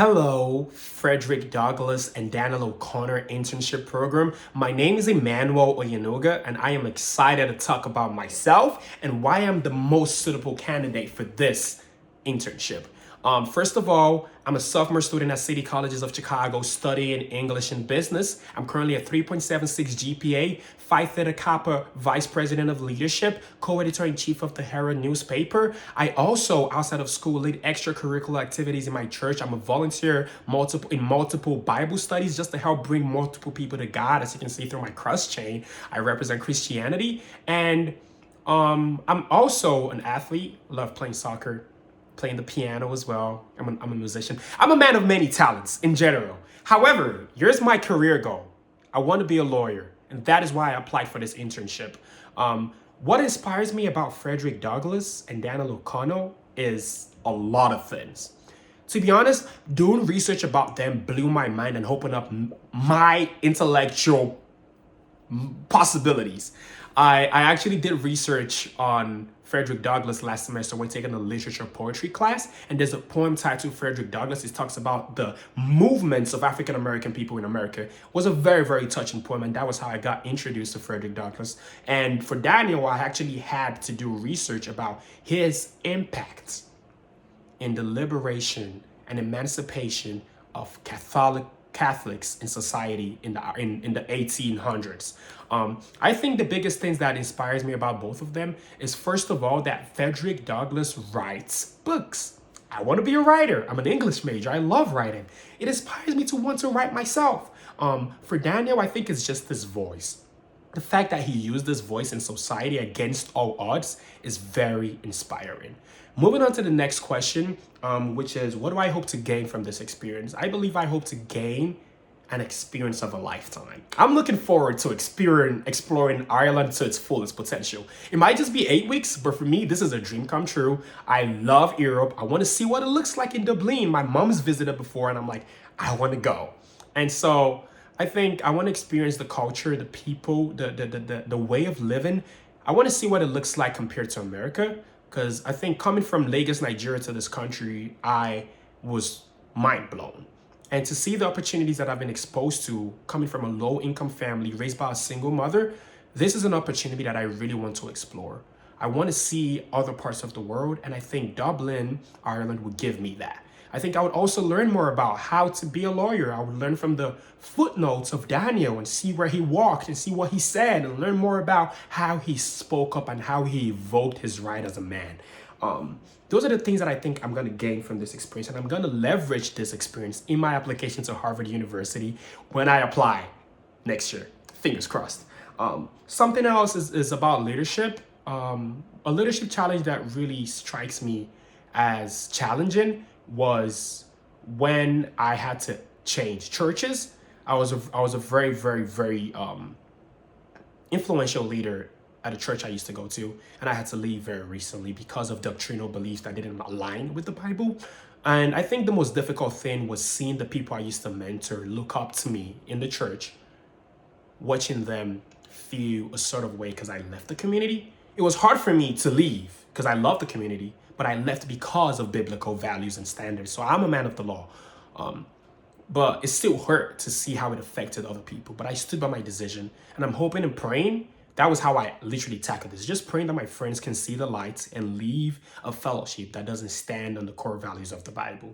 Hello, Frederick Douglass and Daniel O'Connell Internship Program. My name is Emmanuel Oyenuga, and I am excited to talk about myself and why I'm the most suitable candidate for this internship. First of all, I'm a sophomore student at City Colleges of Chicago studying English and business. I'm currently a 3.76 GPA, Phi Theta Kappa Vice President of Leadership, co-editor-in-chief of the Herald newspaper. I also, outside of school, lead extracurricular activities in my church. I'm a volunteer in multiple Bible studies just to help bring multiple people to God. As you can see through my cross chain, I represent Christianity. And I'm also an athlete, love playing soccer, playing the piano as well. I'm a musician. I'm a man of many talents in general. However, here's my career goal. I want to be a lawyer, and that is why I applied for this internship. What inspires me about Frederick Douglass and Daniel O'Connell is a lot of things. To be honest, doing research about them blew my mind and opened up my intellectual possibilities. I actually did research on Frederick Douglass last semester when taking a literature poetry class, and there's a poem titled Frederick Douglass. It talks about the movements of African American people in America. It was a very, very touching poem, and that was how I got introduced to Frederick Douglass. And for Daniel, I actually had to do research about his impact in the liberation and emancipation of Catholics in society in the 1800s. I think the biggest things that inspires me about both of them is, first of all, that Frederick Douglass writes books. I want to be a writer. I'm an English major. I love writing. It inspires me to want to write myself. For Daniel, I think it's just his voice. The fact that he used this voice in society against all odds is very inspiring. Moving on to the next question, which is, what do I hope to gain from this experience? I believe I hope to gain an experience of a lifetime. I'm looking forward to exploring Ireland to its fullest potential. It might just be 8 weeks, but for me, this is a dream come true. I love Europe. I want to see what it looks like in Dublin. My mom's visited before, and I'm like, I want to go. And so I think I want to experience the culture, the people, the way of living. I want to see what it looks like compared to America, because I think coming from Lagos, Nigeria to this country, I was mind blown. And to see the opportunities that I've been exposed to coming from a low income family raised by a single mother, this is an opportunity that I really want to explore. I want to see other parts of the world, and I think Dublin, Ireland would give me that. I think I would also learn more about how to be a lawyer. I would learn from the footnotes of Daniel and see where he walked and see what he said and learn more about how he spoke up and how he evoked his right as a man. Those are the things that I think I'm going to gain from this experience, and I'm going to leverage this experience in my application to Harvard University when I apply next year. Fingers crossed. Something else is about leadership. A leadership challenge that really strikes me as challenging was when I had to change churches. I was a very, very, very influential leader at a church I used to go to, and I had to leave very recently because of doctrinal beliefs that didn't align with the Bible. And I think the most difficult thing was seeing the people I used to mentor look up to me in the church, watching them feel a sort of way because I left the community. It was hard for me to leave because I love the community, but I left because of biblical values and standards. So I'm a man of the law. But it still hurt to see how it affected other people. But I stood by my decision, and I'm hoping and praying. That was how I literally tackled this. Just praying that my friends can see the light and leave a fellowship that doesn't stand on the core values of the Bible.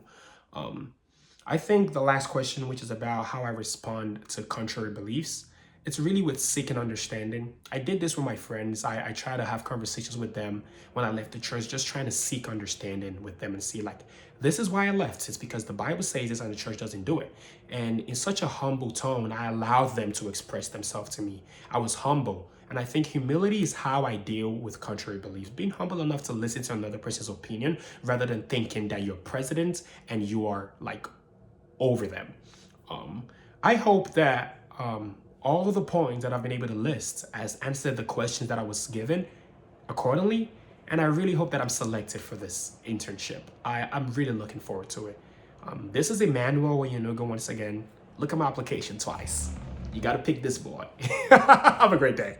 I think the last question, which is about how I respond to contrary beliefs, it's really with seeking understanding. I did this with my friends. I try to have conversations with them when I left the church, just trying to seek understanding with them and see, like, this is why I left. It's because the Bible says this and the church doesn't do it. And in such a humble tone, I allowed them to express themselves to me. I was humble. And I think humility is how I deal with contrary beliefs. Being humble enough to listen to another person's opinion rather than thinking that you're president and you are, like, over them. I hope that all of the points that I've been able to list has answered the questions that I was given accordingly. And I really hope that I'm selected for this internship. I'm really looking forward to it. This is Emmanuel Oyenuga once again. Look at my application twice. You got to pick this boy. Have a great day.